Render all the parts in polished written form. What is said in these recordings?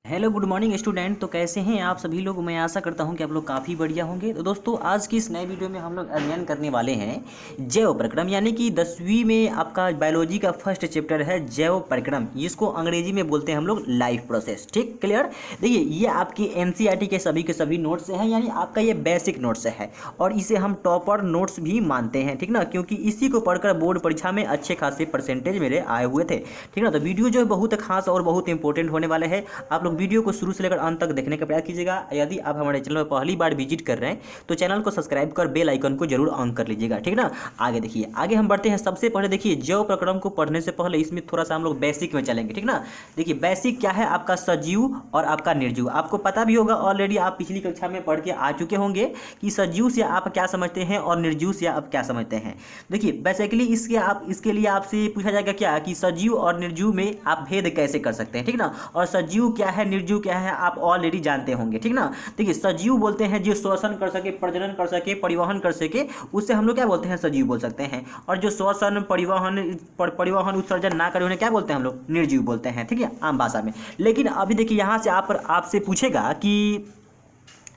Hello good morning student. तो कैसे हैं आप सभी लोग। मैं आशा करता हूं कि आप लोग काफ़ी बढ़िया होंगे। तो दोस्तों आज की इस नए वीडियो में हम लोग अध्ययन करने वाले हैं जैव प्रक्रम, यानी कि 10वीं में आपका बायोलॉजी का फर्स्ट चैप्टर है जैव प्रक्रम, जिसको अंग्रेजी में बोलते हैं हम लोग लाइफ प्रोसेस। ठीक, क्लियर। देखिए ये आपकी एनसीईआरटी के सभी नोट्स से हैं, यानी आपका ये बेसिक नोट्स है और इसे हम टॉपर नोट्स भी मानते हैं, ठीक ना, क्योंकि इसी को पढ़कर बोर्ड परीक्षा में अच्छे खासे परसेंटेज मेरे आए हुए थे, ठीक ना। तो वीडियो जो है बहुत खास और बहुत इंपॉर्टेंट होने वाले हैं। आप लोग वीडियो को शुरू से लेकर अंत तक देखने का प्रयास कीजिएगा। यदि आप हमारे चैनल पर पहली बार विजिट कर रहे हैं तो चैनल को सब्सक्राइब कर बेल आइकन को जरूर ऑन कर लीजिएगा, ठीक ना। आगे देखिए, आगे हम बढ़ते हैं। सबसे पहले देखिए जैव प्रक्रम को पढ़ने से पहले इसमें थोड़ा सा हम लोग बेसिक में चलेंगे, ठीक ना। देखिए बेसिक क्या है, आपका सजीव और आपका निर्जीव। आपको पता भी होगा, ऑलरेडी आप पिछली कक्षा में पढ़ के आ चुके होंगे कि सजीव से आप क्या समझते हैं और निर्जीव से आप क्या समझते हैं। देखिए बेसिकली इसके लिए आपसे पूछा जाएगा क्या कि सजीव और निर्जीव में आप भेद कैसे कर सकते हैं, ठीक ना। और सजीव क्या है, निर्जीव क्या है, आप ऑलरेडी जानते होंगे, ठीक ना। देखिए सजीव बोलते हैं जो श्वसन कर सके, प्रजनन कर सके, परिवहन कर सके, उससे हम लोग क्या बोलते हैं, सजीव बोल सकते हैं। और जो श्वसन परिवहन उत्सर्जन ना करे उन्हें क्या बोलते हैं हम लोग, निर्जीव बोलते हैं, ठीक है, आम भाषा में। लेकिन अभी देखिए यहाँ से आपसे पूछेगा कि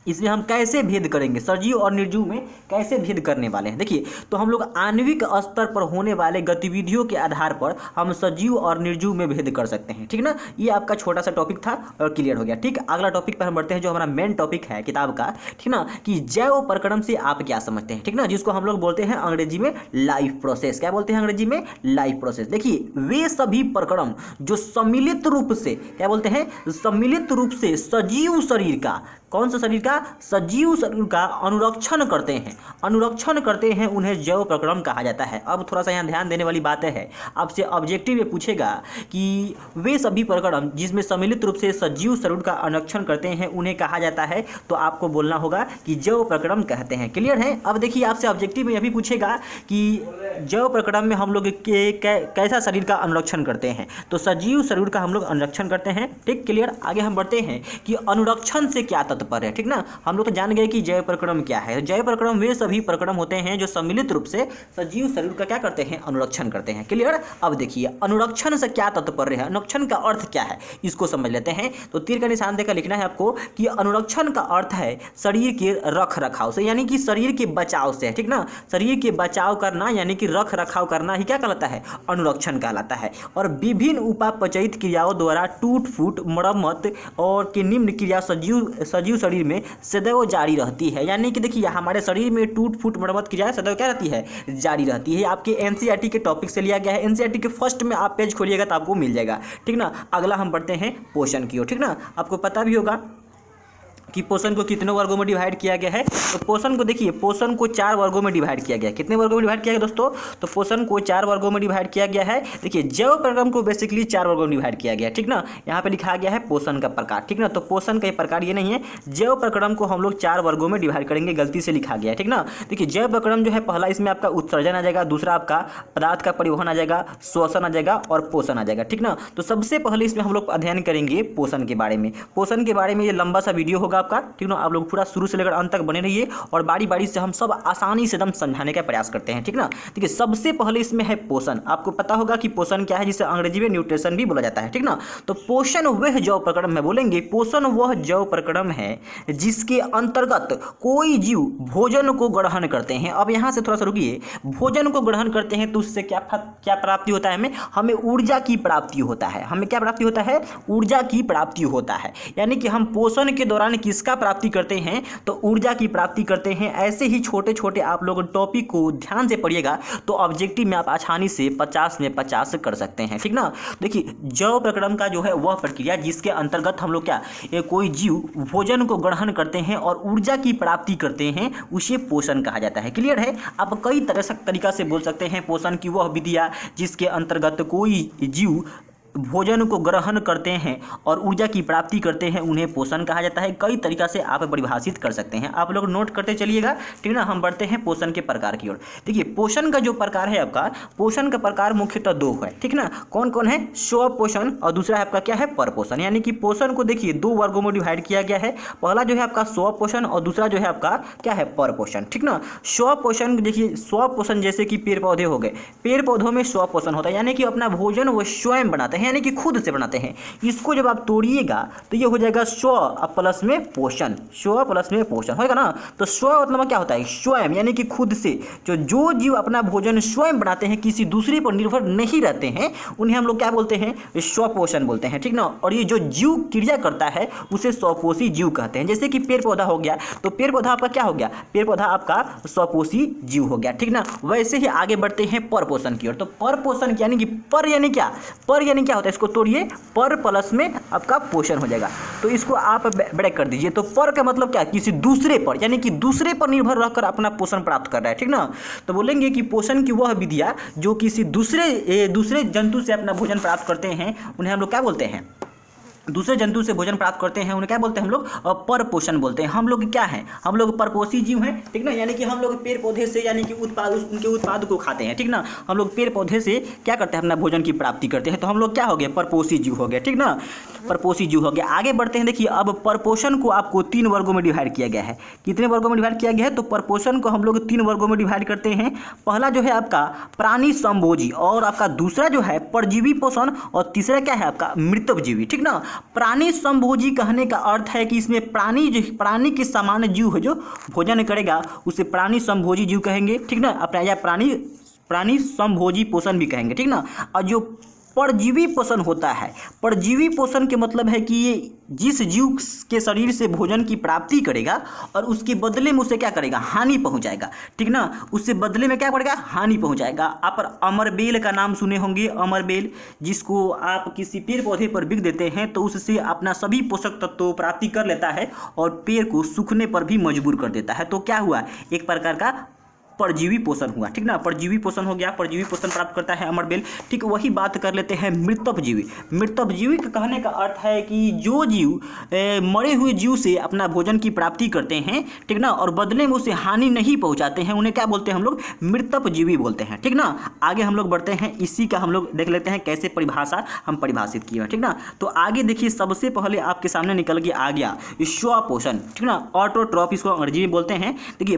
इसमें हम कैसे भेद करेंगे, सजीव और निर्जीव में कैसे भेद करने वाले हैं। देखिए तो हम लोग आणविक स्तर पर होने वाले गतिविधियों के आधार पर हम सजीव और निर्जीव में भेद कर सकते हैं, ठीक ना। ये आपका छोटा सा टॉपिक था और क्लियर हो गया। ठीक, अगला टॉपिक पर हम बढ़ते हैं जो हमारा मेन टॉपिक है किताब का, ठीक ना, कि जैव प्रक्रम से आप क्या समझते हैं, ठीक ना, जिसको हम लोग बोलते हैं अंग्रेजी में लाइफ प्रोसेस। क्या बोलते हैं अंग्रेजी में, लाइफ प्रोसेस। देखिए वे सभी प्रक्रम जो सम्मिलित रूप से क्या बोलते हैं, सम्मिलित रूप से सजीव शरीर का, कौन सा शरीर का, सजीव शरीर का अनुरक्षण करते हैं उन्हें जैव प्रक्रम कहा जाता है। अब थोड़ा सा यहाँ ध्यान देने वाली बातें है, आपसे ऑब्जेक्टिव में पूछेगा कि वे सभी प्रक्रम जिसमें सम्मिलित रूप से सजीव शरीर का अनुरक्षण करते हैं उन्हें कहा जाता है, तो आपको बोलना होगा कि जैव प्रक्रम कहते हैं। क्लियर है। अब देखिए आपसे ऑब्जेक्टिव में यह भी पूछेगा कि जैव प्रक्रम में हम लोग कैसा शरीर का अनुरक्षण करते हैं, तो सजीव शरीर का हम लोग अनुरक्षण करते हैं। ठीक, क्लियर। आगे हम बढ़ते हैं कि अनुरक्षण से क्या तात्पर्य है, ठीक ना। हम लोग तो जान गए कि जैव प्रक्रम क्या है। जैव प्रक्रम वे सभी प्रक्रम होते हैं जो सम्मिलित रूप से सजीव शरीर का क्या करते हैं, अनुरक्षण करते हैं। क्लियर। अब देखिए अनुरक्षण से क्या तात्पर्य है, अनुरक्षण का अर्थ क्या है, इसको समझ लेते हैं। तो तीर का निशान देकर लिखना है आपको कि अनुरक्षण का अर्थ है शरीर के रख रखाव से, यानी कि शरीर के बचाव से, ठीक ना। शरीर के बचाव करना यानी कि रख रखाव करना ही क्या कहलाता है, अनुरक्षण कहलाता है। और विभिन्न उपापचयित क्रियाओं द्वारा टूट फूट, मरम्मत और की निम्न क्रिया सजीव शरीर में सदैव जारी रहती है। यानी कि देखिए हमारे शरीर में टूट फूट मरम्मत क्रिया सदैव क्या रहती है, जारी रहती है। आपके एनसीईआरटी के टॉपिक से लिया गया है। एनसीईआरटी के फर्स्ट में आप पेज खोलिएगा तो आपको मिल जाएगा, ठीक ना। अगला हम बढ़ते हैं पोषण की ओर, ठीक ना। आपको पता भी होगा कि पोषण को कितने वर्गों में डिवाइड किया गया है। तो पोषण को देखिए, पोषण को 4 वर्गों में डिवाइड किया गया है। कितने वर्गों में डिवाइड किया गया दोस्तों, तो पोषण को 4 वर्गों में डिवाइड किया गया है। देखिए जैव प्रक्रम को बेसिकली 4 वर्गों में डिवाइड किया गया है, ठीक ना। यहाँ पे लिखा गया है पोषण का प्रकार, ठीक ना। तो पोषण का प्रकार ये नहीं है, जैव प्रक्रम को हम लोग 4 वर्गों में डिवाइड करेंगे, गलती से लिखा गया है, ठीक ना। देखिए जैव प्रक्रम जो है, पहला इसमें आपका उत्सर्जन आ जाएगा, दूसरा आपका पदार्थ का परिवहन आ जाएगा, श्वसन आ जाएगा और पोषण आ जाएगा, ठीक ना। तो सबसे पहले इसमें हम लोग अध्ययन करेंगे पोषण के बारे में। पोषण के बारे में ये लंबा सा वीडियो होगा आपका, ठीक ना। आप लोग पूरा शुरू से लेकर अंत तक बने रहिए और बारी बारी से हम सब आसानी से एकदम समझाने का प्रयास करते हैं, ठीक ना। देखिए सबसे पहले इसमें है पोषण। आपको पता होगा कि पोषण क्या है, जिसे अंग्रेजी में न्यूट्रिशन भी बोला जाता है, ठीक ना। तो पोषण वह जैव प्रक्रम में बोलेंगे, पोषण वह जैव प्रक्रम है जिसके अंतर्गत कोई जीव भोजन को ग्रहण करते हैं। अब यहाँ से थोड़ा सा रुकिए, भोजन को ग्रहण करते हैं तो उससे क्या प्राप्ति होता है, हमें ऊर्जा की प्राप्ति होता है। हमें क्या प्राप्ति होता है, ऊर्जा की प्राप्ति होता है। यानी कि हम पोषण के दौरान किसका प्राप्ति करते हैं, तो ऊर्जा की प्राप्ति करते हैं। ऐसे ही छोटे छोटे आप लोग टॉपिक को ध्यान से पढ़िएगा तो ऑब्जेक्टिव में आप आसानी से 50 में 50 कर सकते हैं, ठीक ना। देखिए जैव प्रक्रम का जो है वह प्रक्रिया जिसके अंतर्गत हम लोग क्या, कोई जीव भोजन को ग्रहण करते हैं और ऊर्जा की प्राप्ति करते हैं, उसे पोषण कहा जाता है। क्लियर है। आप कई तरीका से बोल सकते हैं पोषण की वह विधियां जिसके अंतर्गत कोई जीव भोजन को ग्रहण करते हैं और ऊर्जा की प्राप्ति करते हैं, उन्हें पोषण कहा जाता है। कई तरीका से आप परिभाषित कर सकते हैं, आप लोग नोट करते चलिएगा, ठीक ना। हम बढ़ते हैं पोषण के प्रकार की ओर। देखिए पोषण का जो प्रकार है आपका, पोषण का प्रकार मुख्यतः 2 है, ठीक ना। कौन कौन है, स्व पोषण और दूसरा है आपका क्या है, पर पोषण। यानी कि पोषण को देखिए 2 वर्गों में डिवाइड किया गया है। पहला जो है आपका स्व पोषण और दूसरा जो है आपका क्या है, पर पोषण, ठीक ना। स्व पोषण देखिए, स्व पोषण जैसे कि पेड़ पौधे हो गए, पेड़ पौधों में स्व पोषण होता है, यानी कि अपना भोजन वो स्वयं बनाते हैं, हैं, यानी कि खुद से बनाते हैं। इसको जब आप तोड़िएगा तो ये हो जाएगा स्व प्लस में पोषण, स्व प्लस में पोषण होगा ना। तो स्व मतलब क्या होता है, स्वयं, यानी कि खुद से। जो जीव अपना भोजन स्वयं बनाते हैं, किसी दूसरे पर निर्भर नहीं रहते हैं, उन्हें हम लोग क्या बोलते हैं, स्वपोषण बोलते हैं, ठीक ना। और ये जो जीव क्रिया करता है उसे स्वपोषी जीव कहते हैं। जैसे कि पेड़ पौधा हो गया, तो पेड़ पौधा आपका क्या हो गया, पेड़ पौधा आपका स्वपोषी जीव हो गया, ठीक ना। वैसे ही आगे बढ़ते हैं परपोषण की ओर। तो परपोषण यानी कि पर यानी क्या, पर यानी क्या होता है, इसको तोड़िए, पर प्लस में आपका पोषण हो जाएगा। तो इसको आप ब्रेक कर दीजिए। तो पर का मतलब क्या, किसी दूसरे पर, यानी कि दूसरे पर निर्भर रहकर अपना पोषण प्राप्त कर रहा है, ठीक ना। तो बोलेंगे कि पोषण की वह विधियां जो किसी दूसरे जंतु से अपना भोजन प्राप्त करते हैं, उन्हें हम लोग क्या बोलते हैं, दूसरे जंतु से भोजन प्राप्त करते हैं, उन्हें क्या बोलते हैं हम लोग, परपोषण बोलते हैं। हम लोग क्या हैं, हम लोग परपोषी जीव हैं, ठीक ना। यानी कि हम लोग पेड़ पौधे से, यानी कि उनके उत्पाद को खाते हैं, ठीक ना। हम लोग पेड़ पौधे से क्या करते हैं, अपना भोजन की प्राप्ति करते हैं। तो हम लोग क्या हो गए, परपोषी जीव हो गए, ठीक ना, परपोषी जीव हो गया। आगे बढ़ते हैं, देखिए अब परपोषण को आपको 3 वर्गों में डिवाइड किया गया है। कितने वर्गों में डिवाइड किया गया है, तो परपोषण को हम लोग 3 वर्गों में डिवाइड करते हैं। पहला जो है आपका प्राणी संभोजी, और आपका दूसरा जो है परजीवी पोषण, और तीसरा क्या है आपका मृतजीवी, ठीक ना। प्राणी संभोजी कहने का अर्थ है कि इसमें प्राणी के समान जीव है जो भोजन करेगा, उसे प्राणी संभोजी जीव कहेंगे, ठीक ना। अपना या प्राणी संभोजी पोषण भी कहेंगे, ठीक ना। और जो परजीवी पोषण होता है, परजीवी पोषण के मतलब है कि ये जिस जीव के शरीर से भोजन की प्राप्ति करेगा और उसके बदले में उसे क्या करेगा, हानि पहुंचाएगा, ठीक ना। उससे बदले में क्या पड़ेगा, हानि पहुंचाएगा। आप अमरबेल का नाम सुने होंगे, अमरबेल, जिसको आप किसी पेड़ पौधे पर बिक देते हैं तो उससे अपना सभी पोषक तत्वों प्राप्ति कर लेता है और पेड़ को सूखने पर भी मजबूर कर देता है। तो क्या हुआ, एक प्रकार का परजीवी पोषण हुआ, ठीक ना। परजीवी पोषण हो गया, परजीवी पोषण प्राप्त करता है अमरबेल, ठीक। वही बात कर लेते हैं मृतपजीवी। मृतपजीवी का कहने का अर्थ है कि जो जीव मरे हुए जीव से अपना भोजन की प्राप्ति करते हैं, ठीक ना, और बदले में उसे हानि नहीं पहुंचाते हैं, उन्हें क्या बोलते हैं हम लोग, मृतपजीवी बोलते हैं, ठीक ना। आगे हम लोग बढ़ते हैं, इसी का हम लोग देख लेते हैं कैसे परिभाषा हम परिभाषित किए हैं, ठीक ना। तो आगे देखिए, सबसे पहले आपके सामने निकल के आ गया स्वपोषण, ठीक ना, ऑटोट्रॉफ इसको अंग्रेजी में बोलते हैं। देखिए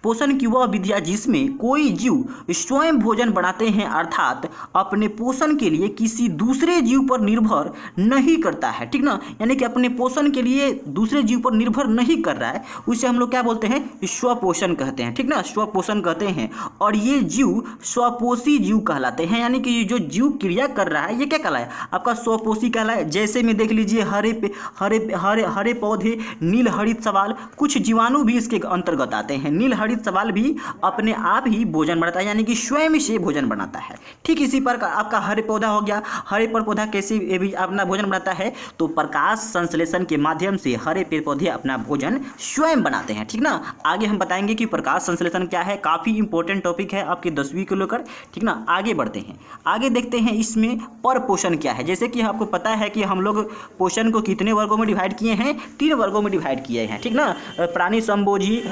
पोषण की वह विधियाँ जिसमें कोई जीव स्वयं भोजन बनाते हैं, अर्थात अपने पोषण के लिए किसी दूसरे जीव पर निर्भर नहीं करता है, ठीक ना। यानी कि अपने पोषण के लिए दूसरे जीव पर निर्भर नहीं कर रहा है, उसे हम लोग क्या बोलते हैं, स्वपोषण कहते हैं, ठीक ना, स्वपोषण कहते हैं। और ये जीव स्वपोषी जीव कहलाते हैं, यानी कि जो जीव क्रिया कर रहा है ये क्या कहलाए, आपका स्वपोषी कहलाए। जैसे में देख लीजिए, हरे पौधे, नील हरित शैवाल, कुछ जीवाणु भी इसके अंतर्गत आते हैं। नील हरित शैवाल भी अपने आप ही भोजन बनाता है, यानी कि स्वयं से भोजन बनाता है, ठीक। इसी पर आपका हरे पौधा हो गया, हरे पर पौधा कैसे भी अपना भोजन बनाता है, तो प्रकाश संश्लेषण के माध्यम से हरे पेड़ पौधे अपना भोजन स्वयं बनाते हैं, ठीक ना। आगे हम बताएंगे कि प्रकाश संश्लेषण क्या है, काफ़ी इंपॉर्टेंट टॉपिक है आपके 10वीं को लेकर, ठीक ना। आगे बढ़ते हैं, आगे देखते हैं इसमें परपोषण क्या है। जैसे कि आपको पता है कि हम लोग पोषण को कितने वर्गों में डिवाइड किए हैं, 3 वर्गों में डिवाइड किए हैं, ठीक ना। प्राणी संभोजी,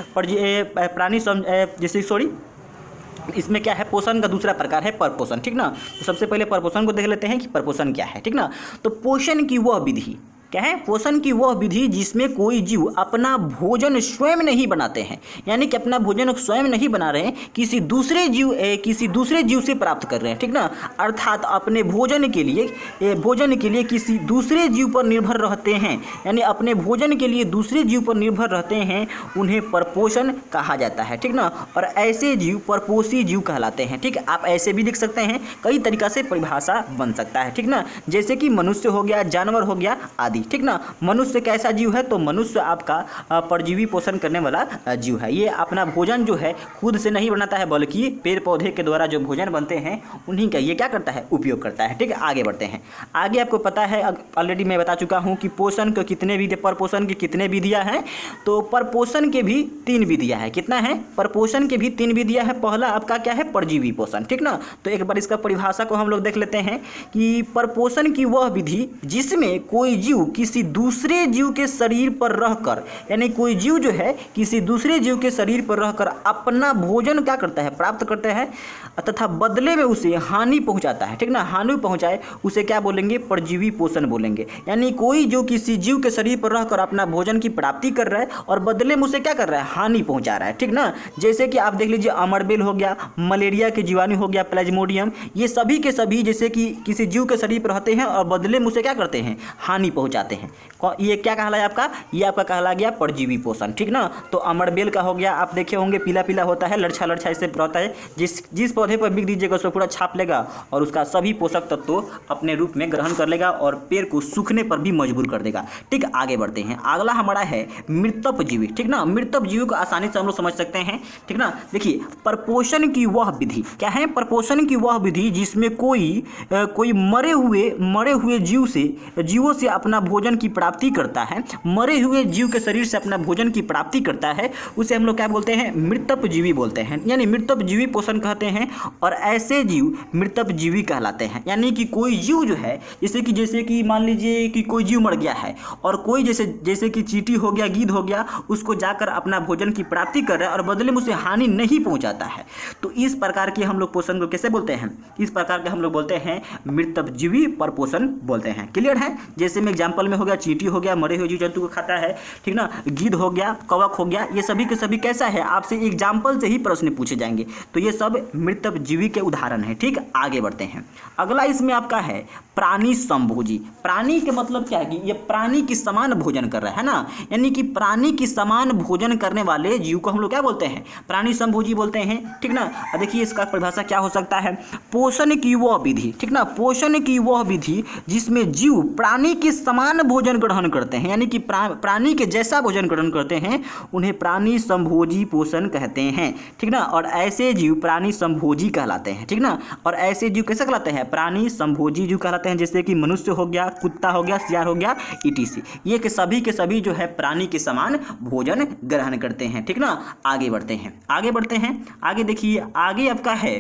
इसमें क्या है, पोषण का दूसरा प्रकार है परपोषण, ठीक ना। तो सबसे पहले परपोषण को देख लेते हैं कि परपोषण क्या है, ठीक ना। तो पोषण की वह विधि क्या है, पोषण की वह विधि जिसमें कोई जीव अपना भोजन स्वयं नहीं बनाते हैं, यानी कि अपना भोजन स्वयं नहीं बना रहे हैं, किसी दूसरे जीव से प्राप्त कर रहे हैं, ठीक ना। अर्थात अपने भोजन के लिए किसी दूसरे जीव पर निर्भर रहते हैं, यानी अपने भोजन के लिए दूसरे जीव पर निर्भर रहते हैं, उन्हें परपोषण कहा जाता है, ठीक ना। और ऐसे जीव परपोषी जीव कहलाते हैं, ठीक। आप ऐसे भी लिख सकते हैं, कई तरीक़ा से परिभाषा बन सकता है, ठीक ना। जैसे कि मनुष्य हो गया, जानवर हो गया आदि, ठीक ना। मनुष्य कैसा जीव है, तो मनुष्य आपका परजीवी पोषण करने वाला जीव है। ये अपना भोजन जो है खुद से नहीं बनाता है, बल्कि पेड़ पौधे के द्वारा जो भोजन बनते हैं उन्हीं का ये क्या करता है, उपयोग करता है, ठीक है। आगे बढ़ते हैं, आगे आपको पता है, ऑलरेडी मैं बता चुका हूँ कि पोषण के कितने विधि, परपोषण की कितने विधियाँ हैं, तो परपोषण के भी 3 विधियाँ हैं। कितना है, परपोषण के भी 3 विधियाँ हैं। पहला आपका क्या है, परजीवी पोषण, ठीक ना। तो एक बार इसका परिभाषा को हम लोग देख लेते हैं कि परपोषण की वह विधि जिसमें कोई जीव किसी दूसरे जीव के शरीर पर रहकर, यानी कोई जीव जो है किसी दूसरे जीव के शरीर पर रहकर अपना भोजन क्या करता है, प्राप्त करता है, तथा बदले में उसे हानि पहुंचाता है, ठीक ना, हानि पहुंचाए, उसे क्या बोलेंगे, परजीवी पोषण बोलेंगे। यानी कोई जो किसी जीव के शरीर पर रहकर अपना भोजन की प्राप्ति कर रहा है और बदले में उसे क्या कर रहा है, हानि पहुंचा रहा है, ठीक ना। जैसे कि आप देख लीजिए अमरबेल हो गया, मलेरिया के जीवाणु हो गया, प्लाज्मोडियम, ये सभी के सभी जैसे कि किसी जीव के शरीर पर रहते हैं और बदले में उसे क्या करते हैं, हानि पहुंचाते हैं। ये क्या कहलाया आपका, ये आपका कहला गया परजीवी पोषण, ठीक ना। तो अमरबेल का हो गया, आप देखे होंगे पीला पीला होता है, लड़छा लड़छा इससे रहता है, जिस पौधे पर बिक दीजिएगा उसको पूरा छाप लेगा और उसका सभी पोषक तत्व अपने रूप में ग्रहण कर लेगा और पेड़ को सूखने पर भी मजबूर कर देगा। ठीक, आगे बढ़ते हैं। अगला हमारा है मृतप जीवी, ठीक ना। मृतप जीवी को आसानी से हम लोग समझ सकते हैं, ठीक ना। देखिए परपोषण की वह विधि क्या है, परपोषण की वह विधि जिसमें कोई मरे हुए जीवों से अपना भोजन की प्राप्ति करता है, मरे हुए जीव के शरीर से अपना भोजन की प्राप्ति करता है, उसे हम लोग क्या बोलते हैं, मृतप जीवी बोलते हैं, यानी मृतप जीवी पोषण कहते हैं। और ऐसे जीव मृतप जीवी कहलाते हैं। यानी कि कोई जीव जो है जैसे कि मान लीजिए कि कोई जीव मर गया है और कोई जैसे कि चींटी हो गया, गीध हो गया, उसको जाकर अपना भोजन की प्राप्ति कर रहा है और बदले में उसे हानि नहीं पहुंचाता है, तो इस प्रकार के हम लोग पोषण को कैसे बोलते हैं, इस प्रकार के हम लोग बोलते हैं मृतप जीवी पर पोषण बोलते हैं। क्लियर है। जैसे में एग्जाम्पल में हो गया चींटी हो गया, मरे हुए जीव जंतु को खाता है, ठीक ना, गीध हो गया, कवक हो गया, ये सभी के सभी कैसा है, आपसे एग्जाम्पल से ही प्रश्न पूछे जाएंगे, तो ये सब मृतप जीवी के उदाहरण है। ठीक, आगे बढ़ते हैं। अगला इसमें आपका है प्राणी संभोजी। प्राणी के मतलब क्या है कि ये प्राणी की समान भोजन कर रहा है ना, यानी कि प्राणी की समान भोजन करने वाले जीव को हम लोग क्या बोलते हैं, प्राणी संभोजी बोलते हैं, ठीक ना। देखिए इसका परिभाषा क्या हो सकता है, पोषण की वह विधि, ठीक ना, पोषण की वह विधि जिसमें जीव प्राणी के समान भोजन ग्रहण करते हैं, यानी कि प्राणी के जैसा भोजन ग्रहण करते हैं, उन्हें प्राणी संभोजी पोषण कहते हैं, ठीक ना। और ऐसे जीव प्राणी संभोजी कहलाते हैं, ठीक ना। और ऐसे जीव कैसे कहलाते हैं, प्राणी संभोजी जीव कहलाते हैं, जैसे कि मनुष्य हो गया, कुत्ता हो गया, सियार हो गया, ईटीसी, ये के सभी जो है प्राणी के समान भोजन ग्रहण करते हैं, ठीक ना। आगे बढ़ते हैं। आगे देखिए, आगे आपका है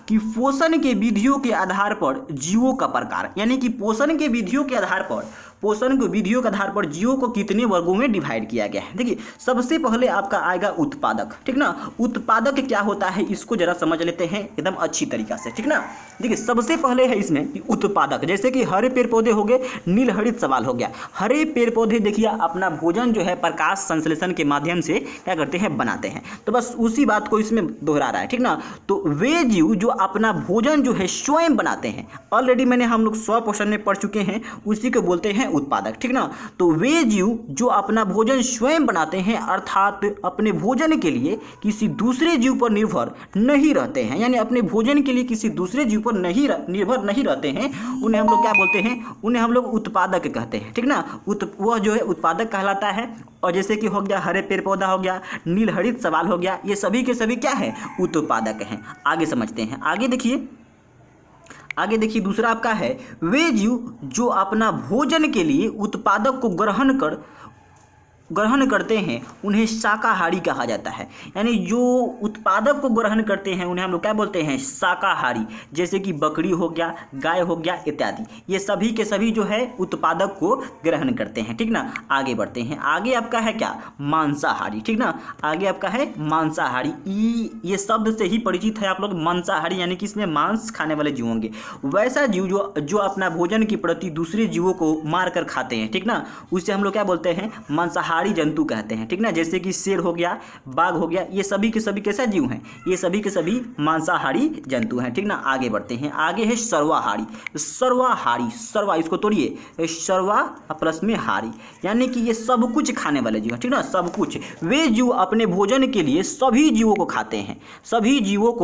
कि पोषण के विधियों के आधार पर जीवों का प्रकार, यानी कि पोषण के विधियों के आधार पर जीवों को कितने वर्गों में डिवाइड किया गया है। देखिए सबसे पहले आपका आएगा उत्पादक, ठीक ना। उत्पादक क्या होता है इसको जरा समझ लेते हैं एकदम अच्छी तरीका से, ठीक ना। देखिए सबसे पहले है इसमें कि उत्पादक, जैसे कि हरे पेड़ पौधे हो गए, नील हरित सवाल हो गया। हरे पेड़ पौधे देखिए अपना भोजन जो है प्रकाश संश्लेषण के माध्यम से क्या करते हैं, बनाते हैं, तो बस उसी बात को इसमें दोहरा रहा है, ठीक ना। तो वे जीव जो अपना भोजन जो है स्वयं बनाते हैं, ऑलरेडी हम लोग स्वपोषण में पढ़ चुके हैं, उसी को बोलते हैं उत्पादक, ठीक ना। तो वे जीव जो अपना भोजन स्वयं बनाते हैं, अर्थात अपने भोजन के लिए किसी दूसरे जीव पर निर्भर नहीं रहते हैं, यानी अपने भोजन के लिए किसी दूसरे जीव पर निर्भर नहीं रहते हैं, उन्हें हम लोग क्या बोलते हैं, उन्हें हम लोग उत्पादक कहते हैं, ठीक ना। वह जो है उत्पादक कहलाता है। और जैसे कि हो गया हरे पेड़ पौधा हो गया, नील हरित सवाल हो गया, ये सभी के सभी क्या है, उत्पादक हैं। आगे समझते हैं। आगे देखिए दूसरा आपका है वे जीव जो अपना भोजन के लिए उत्पादक को ग्रहण करते हैं, उन्हें शाकाहारी कहा जाता है। यानी जो उत्पादक को ग्रहण करते हैं उन्हें हम लोग क्या बोलते हैं, शाकाहारी। जैसे कि बकरी हो गया, गाय हो गया इत्यादि, ये सभी के सभी जो है उत्पादक को ग्रहण करते हैं, ठीक ना। आगे बढ़ते हैं। आगे आपका है क्या, मांसाहारी, ठीक ना। आगे आपका है मांसाहारी, ये शब्द से ही परिचित है आप लोग, मांसाहारी यानी कि इसमें मांस खाने वाले जीव होंगे। वैसा जीव जो अपना भोजन के प्रति दूसरे जीवों को मार कर खाते हैं, ठीक ना, उसे हम लोग क्या बोलते हैं, मांसाहारी जंतु कहते हैं, ठीक ना। जैसे कि शेर हो गया, बाघ हो गया, ये सभी के सभी कैसा जीव हैं, ये सभी के सभी मांसाहारी जंतु हैं, ठीक ना। आगे बढ़ते हैं। आगे है सर्वाहारी। सर्वा इसको तोड़िए, सर्वा प्लस में हारी, यानी कि ये सब कुछ खाने वाले जीव हैं, ठीक ना, सब कुछ। वे जीव अपने भोजन के लिए सभी जीवों को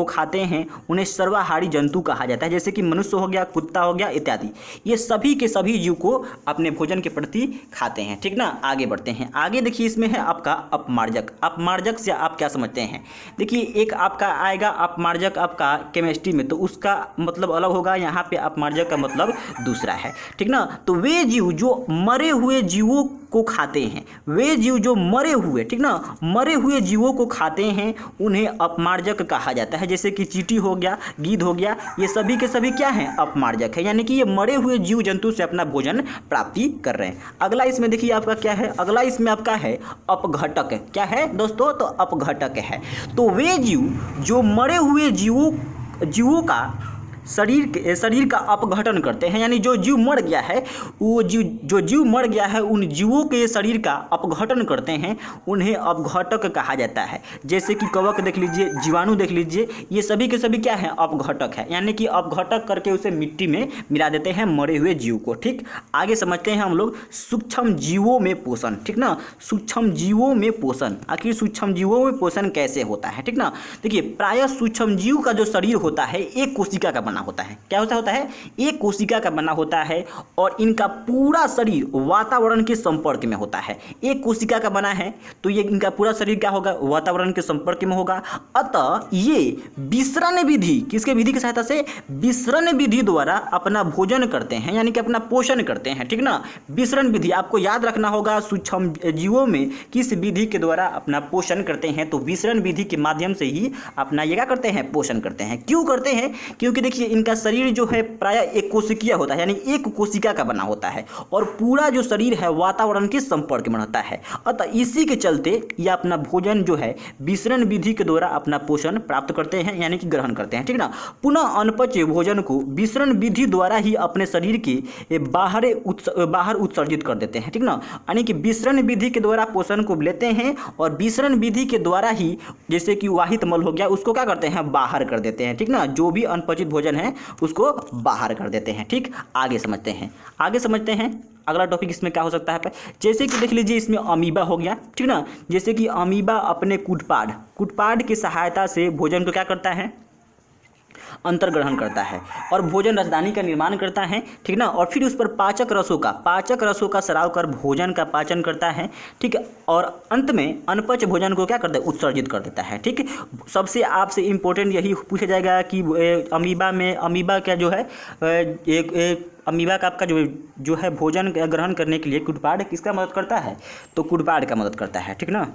खाते हैं, उन्हें सर्वाहारी जंतु कहा जाता है। जैसे कि मनुष्य हो गया, कुत्ता हो गया इत्यादि, ये सभी के सभी जीव को अपने भोजन के प्रति खाते हैं, ठीक ना। आगे बढ़ते हैं। आगे देखिए इसमें है आपका अपमार्जक से आप क्या समझते हैं। देखिए एक आपका आएगा अपमार्जक आपका केमिस्ट्री में, तो उसका मतलब अलग होगा, यहाँ पे अपमार्जक का मतलब दूसरा है, ठीक ना। तो वे जीव जो मरे हुए जीवों को खाते हैं। वे जीव जो मरे हुए, ठीक ना, मरे हुए जीवों को खाते हैं उन्हें अपमार्जक कहा जाता है। जैसे कि चींटी हो गया, गीध हो गया, ये सभी के सभी क्या हैं, अपमार्जक है, यानी कि ये मरे हुए जीव जंतु से अपना भोजन प्राप्ति कर रहे हैं। अगला इसमें देखिए आपका क्या है, अगला इसमें आपका है अपघटक। क्या है दोस्तों, तो अपघटक है। तो वे जीव जो मरे हुए जीवों का शरीर का अपघटन करते हैं, यानी जो जीव मर गया है, वो जीव मर गया है उन जीवों के शरीर का अपघटन करते हैं, उन्हें अपघटक कहा जाता है। जैसे कि कवक देख लीजिए, जीवाणु देख लीजिए, ये सभी के सभी क्या है, अपघटक है, यानी कि अपघटक करके उसे मिट्टी में मिला देते हैं मरे हुए जीव को। ठीक, आगे समझते हैं हम लोग सूक्ष्म जीवों में पोषण। ठीक ना, सूक्ष्म जीवों में पोषण, आखिर सूक्ष्म जीवों में पोषण कैसे होता है। ठीक ना, देखिए प्रायः सूक्ष्म जीव का जो शरीर होता है एक कोशिका का बना होता है। क्या होता है, एक कोशिका का बना होता है और इनका पूरा शरीर वातावरण के संपर्क में होता है। एक कोशिका का बना है तो ये इनका पूरा शरीर क्या होगा, वातावरण के संपर्क में होगा। अतः ये विसरण विधि, किसके विधि की सहायता से, विसरण विधि द्वारा अपना भोजन करते हैं, यानी कि अपना पोषण करते हैं। ठीक ना, विसरण विधि आपको याद रखना होगा, सूक्ष्म जीवों में किस विधि के द्वारा अपना पोषण करते हैं, तो विसरण विधि के माध्यम से ही अपना ये क्या करते हैं, पोषण करते हैं। क्यों करते हैं, क्योंकि देखिए इनका शरीर जो है प्रायः एक कोशिकीय होता है, यानी एक कोशिका का बना होता है और पूरा जो शरीर है वातावरण के संपर्क में रहता है। अतः इसी के चलते ये अपना भोजन जो है विसरण विधि के द्वारा अपना पोषण प्राप्त करते हैं, यानी कि ग्रहण करते हैं। ठीक ना, पुनः अनपच्य भोजन को विसरण विधि द्वारा ही अपने शरीर के बाहर उत्सर्जित कर देते हैं। ठीक ना, यानी कि विसरण विधि के द्वारा पोषण को लेते हैं और विसरण विधि के द्वारा ही, जैसे कि वाहित मल हो गया, उसको क्या करते हैं, बाहर कर देते हैं। ठीक ना, जो भी अनपचित भोजन है उसको बाहर कर देते हैं। ठीक, आगे समझते हैं अगला टॉपिक इसमें क्या हो सकता है। जैसे कि देख लीजिए इसमें अमीबा हो गया। ठीक ना, जैसे कि अमीबा अपने कूटपाड की सहायता से भोजन को क्या करता है, अंतर्ग्रहण करता है और भोजन राजधानी का निर्माण करता है। ठीक ना, और फिर उस पर पाचक रसों का स्राव कर भोजन का पाचन करता है। ठीक है, और अंत में अनपच भोजन को क्या करता है, उत्सर्जित कर देता है। ठीक, सबसे आपसे इम्पोर्टेंट यही पूछा जाएगा कि अमीबा का जो है एक अमीबा का आपका जो है भोजन ग्रहण करने के लिए कूटपाड किसका मदद करता है, तो कूटपाड का मदद करता है। ठीक ना।